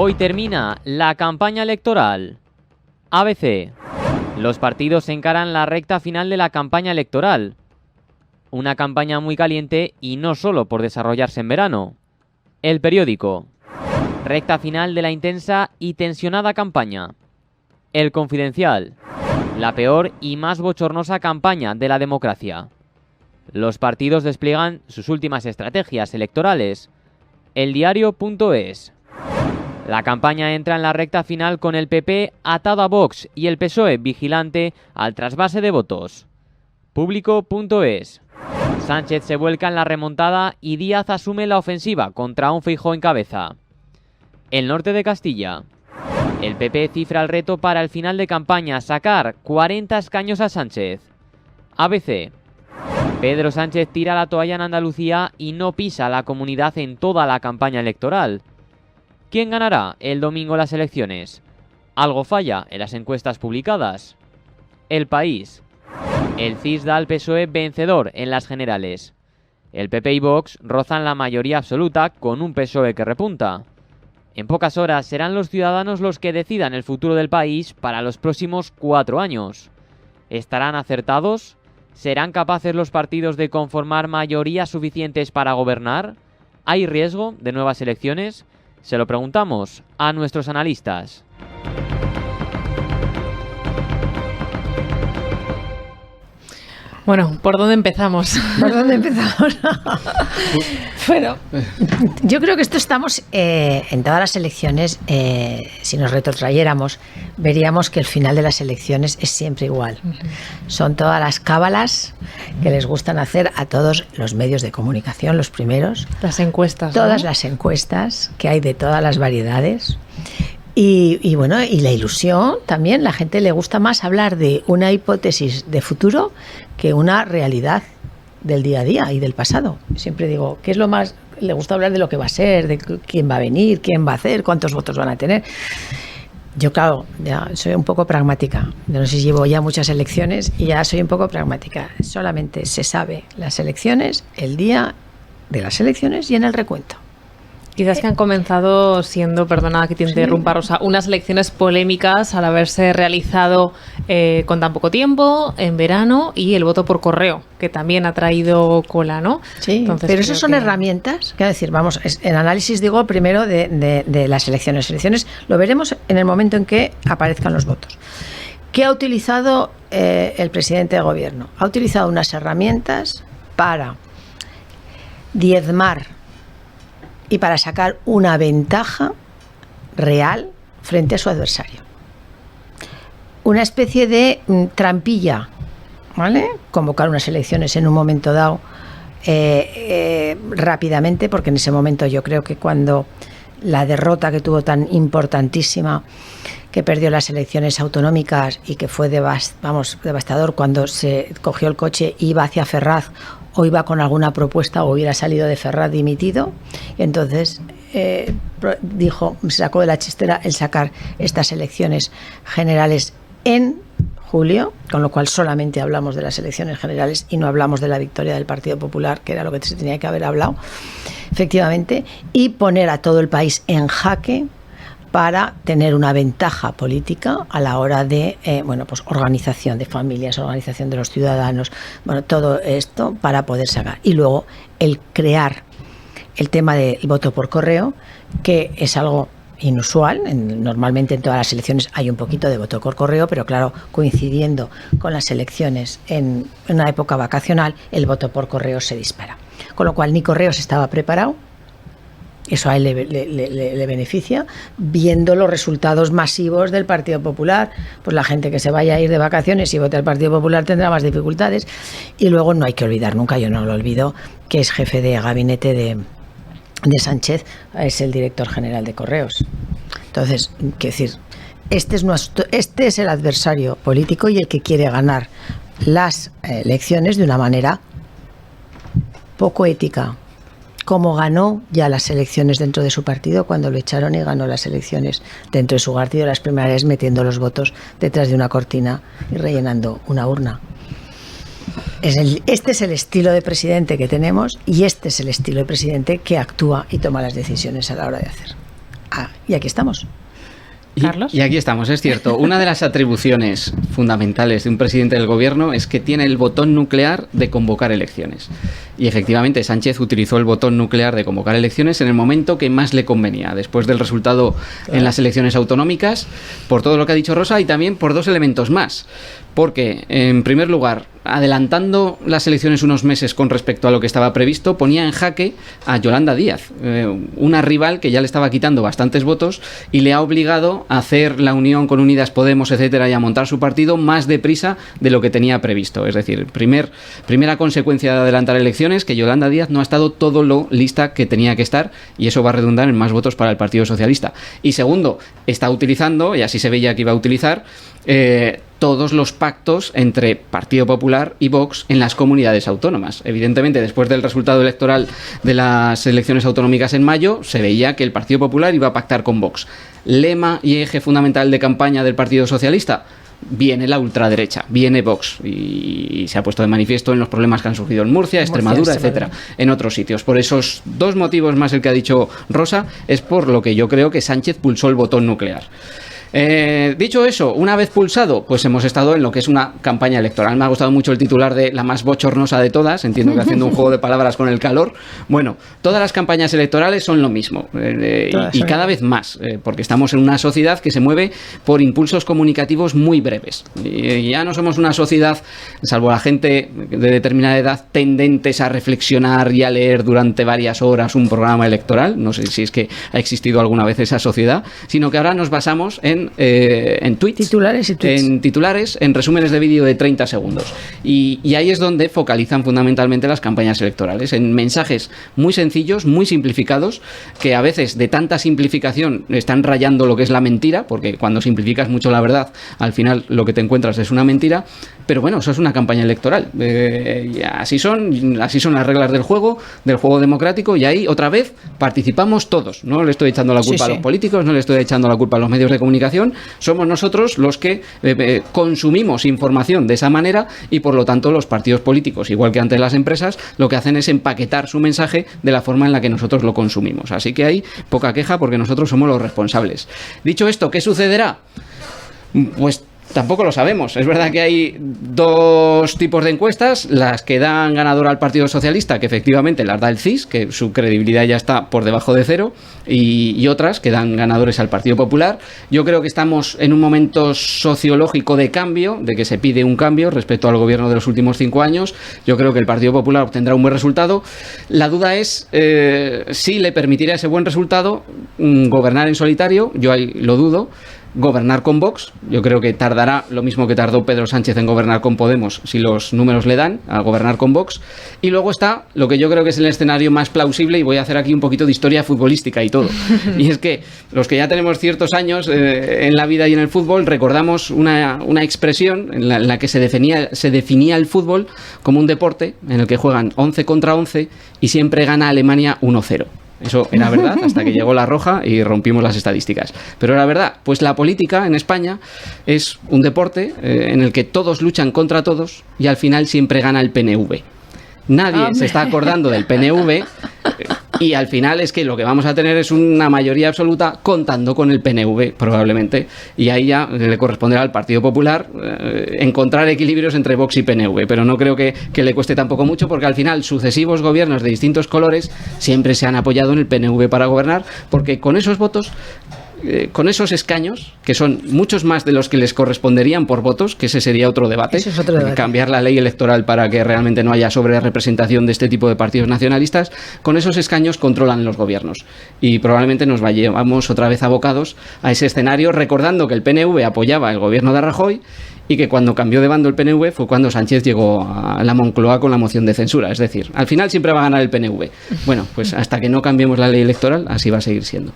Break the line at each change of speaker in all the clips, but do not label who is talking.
Hoy termina la campaña electoral. ABC. Los partidos encaran la recta final de la campaña electoral. Una campaña muy caliente y no solo por desarrollarse en verano. El Periódico. Recta final de la intensa y tensionada campaña. El Confidencial. La peor y más bochornosa campaña de la democracia. Los partidos despliegan sus últimas estrategias electorales. Eldiario.es. La campaña entra en la recta final con el PP atado a Vox y el PSOE vigilante al trasvase de votos. Público.es. Sánchez se vuelca en la remontada y Díaz asume la ofensiva contra un Feijóo en cabeza. El Norte de Castilla. El PP cifra el reto para el final de campaña, sacar 40 escaños a Sánchez. ABC. Pedro Sánchez tira la toalla en Andalucía y no pisa a la comunidad en toda la campaña electoral. ¿Quién ganará el domingo las elecciones? ¿Algo falla en las encuestas publicadas? El País. El CIS da al PSOE vencedor en las generales. El PP y Vox rozan la mayoría absoluta con un PSOE que repunta. En pocas horas serán los ciudadanos los que decidan el futuro del país para los próximos 4 años. ¿Estarán acertados? ¿Serán capaces los partidos de conformar mayorías suficientes para gobernar? ¿Hay riesgo de nuevas elecciones? Se lo preguntamos a nuestros analistas.
Bueno, ¿por dónde empezamos?
¿Por dónde empezamos? Bueno, yo creo que esto estamos en todas las elecciones, si nos retrotrayéramos, veríamos que el final de las elecciones es siempre igual. Son todas las cábalas que les gustan hacer a todos los medios de comunicación, los primeros.
Las encuestas,
todas,
¿no?
Las encuestas que hay de todas las variedades. Y bueno, y la ilusión también, la gente le gusta más hablar de una hipótesis de futuro que una realidad del día a día y del pasado. Siempre digo, ¿qué es lo más? Le gusta hablar de lo que va a ser, de quién va a venir, quién va a hacer, cuántos votos van a tener. Yo, claro, ya soy un poco pragmática. No sé si llevo ya muchas elecciones y ya soy un poco pragmática. Solamente se sabe las elecciones, el día de las elecciones y en el recuento.
Quizás que han comenzado siendo, perdona que te interrumpa, Rosa, unas elecciones polémicas al haberse realizado con tan poco tiempo, en verano, y el voto por correo, que también ha traído cola, ¿no?
Sí, entonces, pero esas son herramientas, quiero decir, vamos, el análisis, digo, primero de las elecciones. Las elecciones lo veremos en el momento en que aparezcan los votos. ¿Qué ha utilizado el presidente de gobierno? Ha utilizado unas herramientas para diezmar y para sacar una ventaja real frente a su adversario. Una especie de trampilla, ¿vale? Convocar unas elecciones en un momento dado rápidamente, porque en ese momento yo creo que cuando la derrota que tuvo tan importantísima, que perdió las elecciones autonómicas y que fue devastador cuando se cogió el coche e iba hacia Ferraz, o iba con alguna propuesta o hubiera salido de Ferraz dimitido, y entonces dijo, se sacó de la chistera el sacar estas elecciones generales en julio, con lo cual solamente hablamos de las elecciones generales y no hablamos de la victoria del Partido Popular, que era lo que se tenía que haber hablado, efectivamente, y poner a todo el país en jaque para tener una ventaja política a la hora de pues organización de familias, organización de los ciudadanos, bueno, todo esto para poder sacar. Y luego el crear el tema del voto por correo, que es algo inusual. Normalmente en todas las elecciones hay un poquito de voto por correo, pero claro, coincidiendo con las elecciones en una época vacacional, el voto por correo se dispara. Con lo cual ni Correos estaba preparado. Eso a él le beneficia, viendo los resultados masivos del Partido Popular. Pues la gente que se vaya a ir de vacaciones y vote al Partido Popular tendrá más dificultades. Y luego no hay que olvidar nunca, yo no lo olvido, que es jefe de gabinete de Sánchez, es el director general de Correos. Entonces, quiero decir, este es el adversario político y el que quiere ganar las elecciones de una manera poco ética, como ganó ya las elecciones dentro de su partido cuando lo echaron y ganó las elecciones dentro de su partido, las primarias, metiendo los votos detrás de una cortina y rellenando una urna. Este es el estilo de presidente que tenemos y este es el estilo de presidente que actúa y toma las decisiones a la hora de hacer. y aquí estamos.
Carlos.
Y aquí estamos, es cierto. Una de las atribuciones fundamentales de un presidente del gobierno es que tiene el botón nuclear de convocar elecciones. Y efectivamente Sánchez utilizó el botón nuclear de convocar elecciones en el momento que más le convenía, después del resultado en las elecciones autonómicas, por todo lo que ha dicho Rosa y también por dos elementos más. Porque, en primer lugar, adelantando las elecciones unos meses con respecto a lo que estaba previsto, ponía en jaque a Yolanda Díaz, una rival que ya le estaba quitando bastantes votos y le ha obligado a hacer la unión con Unidas Podemos, etcétera, y a montar su partido más deprisa de lo que tenía previsto. Es decir, primera consecuencia de adelantar elecciones, que Yolanda Díaz no ha estado todo lo lista que tenía que estar, y eso va a redundar en más votos para el Partido Socialista. Y segundo, está utilizando, y así se veía que iba a utilizar, todos los pactos entre Partido Popular y Vox en las comunidades autónomas. Evidentemente, después del resultado electoral de las elecciones autonómicas en mayo, se veía que el Partido Popular iba a pactar con Vox. Lema y eje fundamental de campaña del Partido Socialista: viene la ultraderecha, viene Vox, y se ha puesto de manifiesto en los problemas que han surgido en Murcia, Extremadura, etcétera, en otros sitios. Por esos dos motivos más el que ha dicho Rosa, es por lo que yo creo que Sánchez pulsó el botón nuclear. Dicho eso, una vez pulsado, pues hemos estado en lo que es una campaña electoral. Me ha gustado mucho el titular de la más bochornosa de todas, entiendo que haciendo un juego de palabras con el calor. Bueno, todas las campañas electorales son lo mismo, y cada vez más, porque estamos en una sociedad que se mueve por impulsos comunicativos muy breves. Y ya no somos una sociedad, salvo la gente de determinada edad, tendentes a reflexionar y a leer durante varias horas un programa electoral. No sé si es que ha existido alguna vez esa sociedad, sino que ahora nos basamos en tweets,
titulares y tweets.
En titulares, en resúmenes de vídeo de 30 segundos. Y ahí es donde focalizan fundamentalmente las campañas electorales, en mensajes muy sencillos, muy simplificados, que a veces de tanta simplificación están rayando lo que es la mentira, porque cuando simplificas mucho la verdad, al final lo que te encuentras es una mentira. Pero bueno, eso es una campaña electoral. Así son las reglas del juego democrático, y ahí otra vez participamos todos. No le estoy echando la culpa a los políticos, no le estoy echando la culpa a los medios de comunicación. Somos nosotros los que consumimos información de esa manera, y por lo tanto los partidos políticos, igual que antes las empresas, lo que hacen es empaquetar su mensaje de la forma en la que nosotros lo consumimos. Así que hay poca queja, porque nosotros somos los responsables. Dicho esto, ¿qué sucederá? Pues tampoco lo sabemos. Es verdad que hay dos tipos de encuestas: las que dan ganador al Partido Socialista, que efectivamente las da el CIS, que su credibilidad ya está por debajo de cero, y otras que dan ganadores al Partido Popular. Yo creo que estamos en un momento sociológico de cambio, de que se pide un cambio respecto al gobierno de los últimos 5 años. Yo creo que el Partido Popular obtendrá un buen resultado. La duda es si le permitirá ese buen resultado gobernar en solitario. Yo ahí lo dudo. Gobernar con Vox, yo creo que tardará lo mismo que tardó Pedro Sánchez en gobernar con Podemos, si los números le dan a gobernar con Vox. Y luego está lo que yo creo que es el escenario más plausible, y voy a hacer aquí un poquito de historia futbolística y todo. Y es que los que ya tenemos ciertos años en la vida y en el fútbol, recordamos una expresión en la que se definía el fútbol como un deporte en el que juegan 11 contra 11 y siempre gana Alemania 1-0. Eso era verdad hasta que llegó la roja y rompimos las estadísticas. Pero era verdad. Pues la política en España es un deporte en el que todos luchan contra todos, y al final siempre gana el PNV. Nadie se está acordando del PNV, y al final es que lo que vamos a tener es una mayoría absoluta contando con el PNV, probablemente, y ahí ya le corresponderá al Partido Popular encontrar equilibrios entre Vox y PNV, pero no creo que le cueste tampoco mucho, porque al final sucesivos gobiernos de distintos colores siempre se han apoyado en el PNV para gobernar, porque con esos votos, con esos escaños, que son muchos más de los que les corresponderían por votos, que ese sería otro debate,
ese es otro debate.
Cambiar la ley electoral para que realmente no haya sobrerepresentación de este tipo de partidos nacionalistas. Con esos escaños controlan los gobiernos, y probablemente nos vayamos otra vez abocados a ese escenario, recordando que el PNV apoyaba el gobierno de Rajoy, y que cuando cambió de bando el PNV fue cuando Sánchez llegó a la Moncloa con la moción de censura. Es decir, al final siempre va a ganar el PNV. Bueno, pues hasta que no cambiemos la ley electoral, así va a seguir siendo.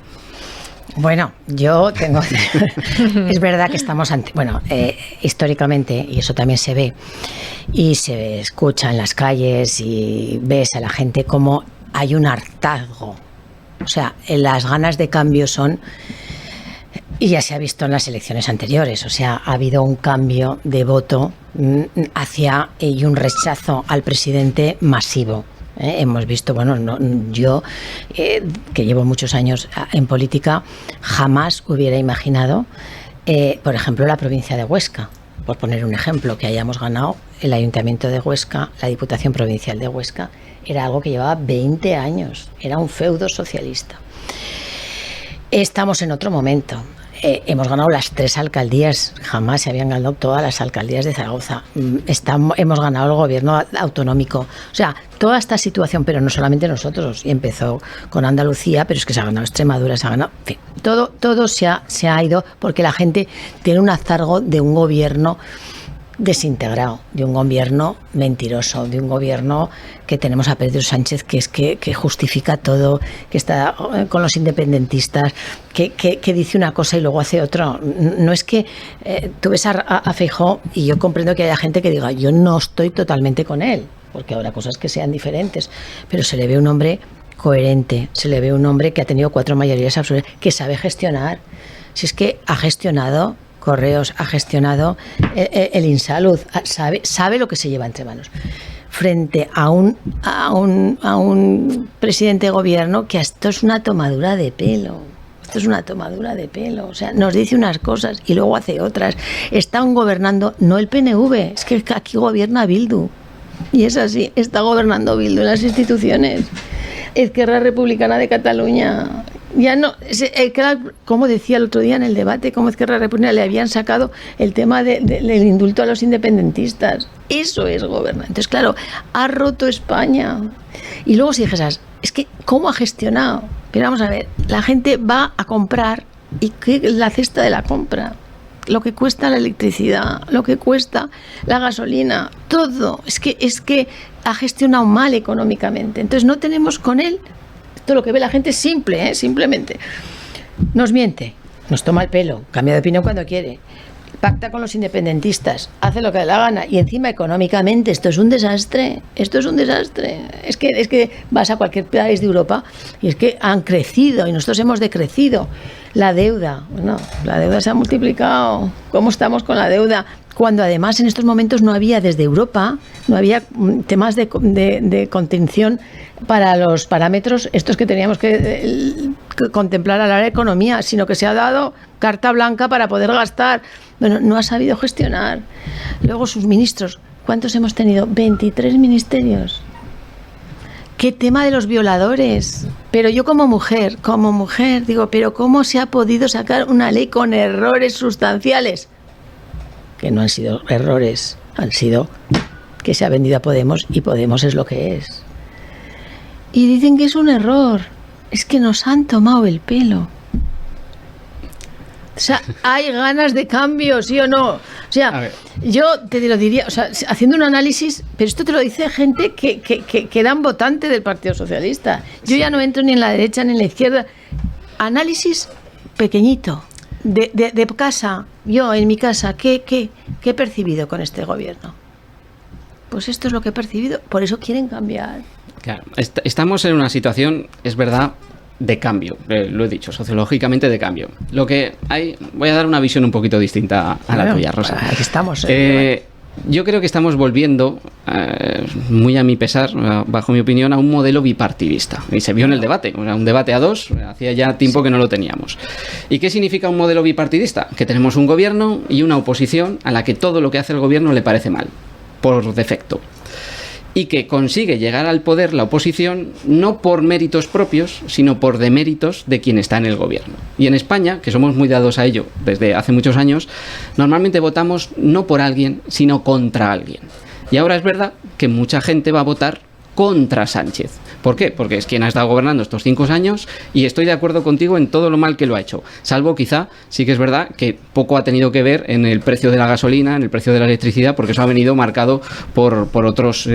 Bueno, yo tengo... Es verdad que estamos ante... Bueno, históricamente, y eso también se ve, y se escucha en las calles, y ves a la gente como hay un hartazgo. O sea, las ganas de cambio son... Y ya se ha visto en las elecciones anteriores. O sea, ha habido un cambio de voto hacia y un rechazo al presidente masivo. Hemos visto, bueno, yo que llevo muchos años en política, jamás hubiera imaginado, por ejemplo, la provincia de Huesca, por poner un ejemplo, que hayamos ganado el Ayuntamiento de Huesca, la Diputación Provincial de Huesca, era algo que llevaba 20 años, era un feudo socialista. Estamos en otro momento. Hemos ganado las 3 alcaldías, jamás se habían ganado todas las alcaldías de Zaragoza. Hemos ganado el gobierno autonómico. O sea, toda esta situación, pero no solamente nosotros, y empezó con Andalucía, pero es que se ha ganado Extremadura, se ha ganado... En fin, todo se ha ido porque la gente tiene un hartazgo de un gobierno desintegrado, de un gobierno mentiroso, de un gobierno que tenemos a Pedro Sánchez que justifica todo, que está con los independentistas, que dice una cosa y luego hace otra. No es que tú ves a Feijóo y yo comprendo que haya gente que diga yo no estoy totalmente con él, porque habrá cosas que sean diferentes, pero se le ve un hombre coherente, se le ve un hombre que ha tenido 4 mayorías absolutas, que sabe gestionar. Si es que ha gestionado Correos, ha gestionado el Insalud, sabe lo que se lleva entre manos. Frente a un presidente de gobierno que esto es una tomadura de pelo. Esto es una tomadura de pelo. O sea, nos dice unas cosas y luego hace otras. Están gobernando, no el PNV, es que aquí gobierna Bildu. Y es así, está gobernando Bildu en las instituciones. Esquerra Republicana de Cataluña. Ya no, como decía el otro día en el debate, como Esquerra Republicana le habían sacado el tema del indulto a los independentistas. Eso es gobernar. Entonces, claro, ha roto España. Y luego si dices, es que, ¿cómo ha gestionado? Pero vamos a ver, la gente va a comprar y ¿qué es la cesta de la compra? Lo que cuesta la electricidad, lo que cuesta la gasolina, todo. Es que ha gestionado mal económicamente. Entonces no tenemos con él todo lo que ve la gente es simple, simplemente. Nos miente, nos toma el pelo, cambia de opinión cuando quiere, pacta con los independentistas, hace lo que le da la gana y encima económicamente esto es un desastre. Es que vas a cualquier país de Europa y es que han crecido y nosotros hemos decrecido. La deuda, bueno, la deuda se ha multiplicado. ¿Cómo estamos con la deuda? Cuando además en estos momentos no había desde Europa, no había temas de contención para los parámetros estos que teníamos que contemplar a la hora de economía, sino que se ha dado carta blanca para poder gastar. Bueno, no ha sabido gestionar. Luego sus ministros, ¿cuántos hemos tenido? 23 ministerios. ¿Qué tema de los violadores? Pero yo como mujer, digo, pero ¿cómo se ha podido sacar una ley con errores sustanciales? Que no han sido errores, han sido que se ha vendido a Podemos y Podemos es lo que es. Y dicen que es un error, es que nos han tomado el pelo. O sea, hay ganas de cambio, ¿sí o no? O sea, yo te lo diría, o sea, haciendo un análisis, pero esto te lo dice gente que eran votantes del Partido Socialista. Yo ya no entro ni en la derecha ni en la izquierda. Análisis pequeñito, de casa. Yo, en mi casa, ¿qué he percibido con este gobierno? Pues esto es lo que he percibido, por eso quieren cambiar.
Claro, estamos en una situación, es verdad, de cambio, lo he dicho, sociológicamente de cambio. Lo que hay, voy a dar una visión un poquito distinta a la tuya, Rosa.
Aquí estamos.
Yo creo que estamos volviendo, muy a mi pesar, bajo mi opinión, a un modelo bipartidista. Y se vio en el debate, un debate a dos, hacía ya tiempo que no lo teníamos. ¿Y qué significa un modelo bipartidista? Que tenemos un gobierno y una oposición a la que todo lo que hace el gobierno le parece mal, por defecto. Y que consigue llegar al poder la oposición no por méritos propios, sino por deméritos de quien está en el gobierno. Y en España, que somos muy dados a ello desde hace muchos años, normalmente votamos no por alguien, sino contra alguien. Y ahora es verdad que mucha gente va a votar contra Sánchez. ¿Por qué? Porque es quien ha estado gobernando estos 5 años y estoy de acuerdo contigo en todo lo mal que lo ha hecho. Salvo quizá, sí que es verdad que poco ha tenido que ver en el precio de la gasolina, en el precio de la electricidad, porque eso ha venido marcado por otros,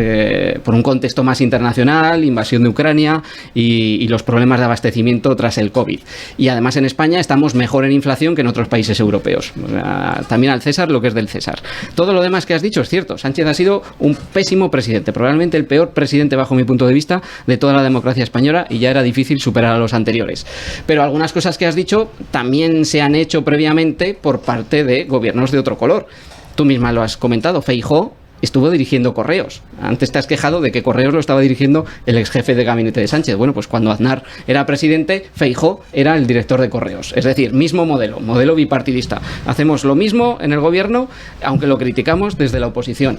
por un contexto más internacional, invasión de Ucrania y los problemas de abastecimiento tras el COVID. Y además en España estamos mejor en inflación que en otros países europeos. También al César lo que es del César. Todo lo demás que has dicho es cierto. Sánchez ha sido un pésimo presidente, probablemente el peor presidente bajo mi punto de vista de toda la democracia española y ya era difícil superar a los anteriores. Pero algunas cosas que has dicho también se han hecho previamente por parte de gobiernos de otro color. Tú misma lo has comentado, Feijóo estuvo dirigiendo Correos. Antes te has quejado de que Correos lo estaba dirigiendo el ex jefe de gabinete de Sánchez. Bueno, pues cuando Aznar era presidente, Feijóo era el director de Correos. Es decir, mismo modelo bipartidista. Hacemos lo mismo en el gobierno, aunque lo criticamos desde la oposición.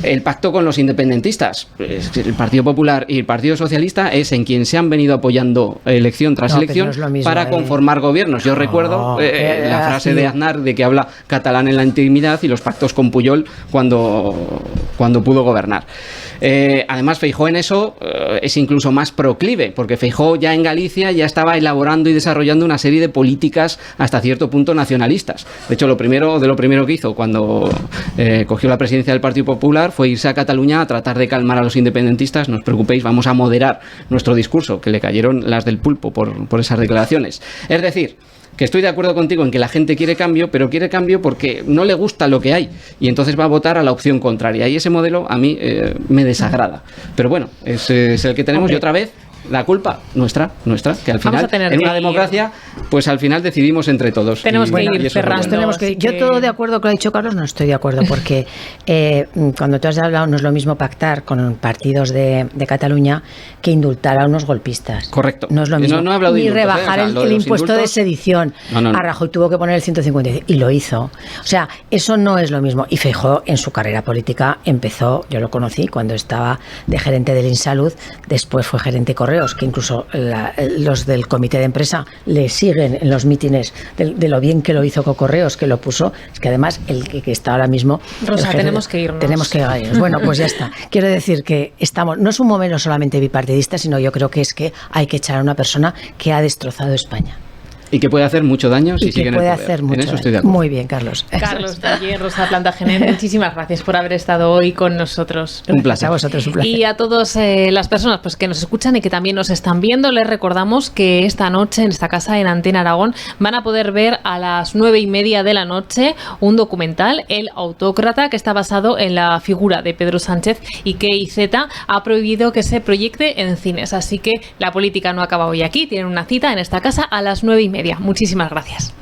El pacto con los independentistas, el Partido Popular y el Partido Socialista, es en quien se han venido apoyando elección tras elección para conformar gobiernos. Yo recuerdo la frase de Aznar de que habla catalán en la intimidad y los pactos con Pujol cuando pudo gobernar. Además, Feijóo en eso es incluso más proclive, porque Feijóo ya en Galicia ya estaba elaborando y desarrollando una serie de políticas hasta cierto punto nacionalistas. De hecho, lo primero que hizo cuando cogió la presidencia del Partido Popular fue irse a Cataluña a tratar de calmar a los independentistas. No os preocupéis, vamos a moderar nuestro discurso, que le cayeron las del pulpo por esas declaraciones. Es decir, que estoy de acuerdo contigo en que la gente quiere cambio, pero quiere cambio porque no le gusta lo que hay y entonces va a votar a la opción contraria, y ese modelo a mí me desagrada, pero bueno, es el que tenemos. Y otra vez la culpa nuestra, que al final en una democracia pues al final decidimos entre todos.
Tenemos que ir cerrando.
Yo todo de acuerdo con lo que ha dicho Carlos, no estoy de acuerdo, porque cuando tú has hablado, no es lo mismo pactar con partidos de Cataluña que indultar a unos golpistas.
Correcto.
No es lo mismo.
No he hablado de
ni rebajar el impuesto de sedición.
No.
A Rajoy tuvo que poner el 150 y lo hizo. O sea, eso no es lo mismo. Y Feijóo en su carrera política empezó, yo lo conocí cuando estaba de gerente del Insalud, después fue gerente de Correos, que incluso los del comité de empresa le siguen en los mítines de lo bien que lo hizo con Correos, que lo puso. Es que además el que está ahora mismo...
Rosa, tenemos que irnos.
Bueno, pues ya está. Quiero decir que no es un momento solamente bipartidista, sino yo creo que es que hay que echar a una persona que ha destrozado España.
Y que puede hacer mucho daño si sigue en el poder.
Hacer mucho
en eso
daño.
Estoy de acuerdo.
Muy bien, Carlos.
Carlos Taller, Rosa Plantagenet, muchísimas gracias por haber estado hoy con nosotros.
Un placer.
A vosotros, un placer.
Y a todas las personas pues, que nos escuchan y que también nos están viendo, les recordamos que esta noche en esta casa, en Antena Aragón, van a poder ver a las 9:30 de la noche un documental, El Autócrata, que está basado en la figura de Pedro Sánchez y que IZ ha prohibido que se proyecte en cines. Así que la política no acaba hoy aquí, tienen una cita en esta casa a las 9:30. Muchísimas gracias.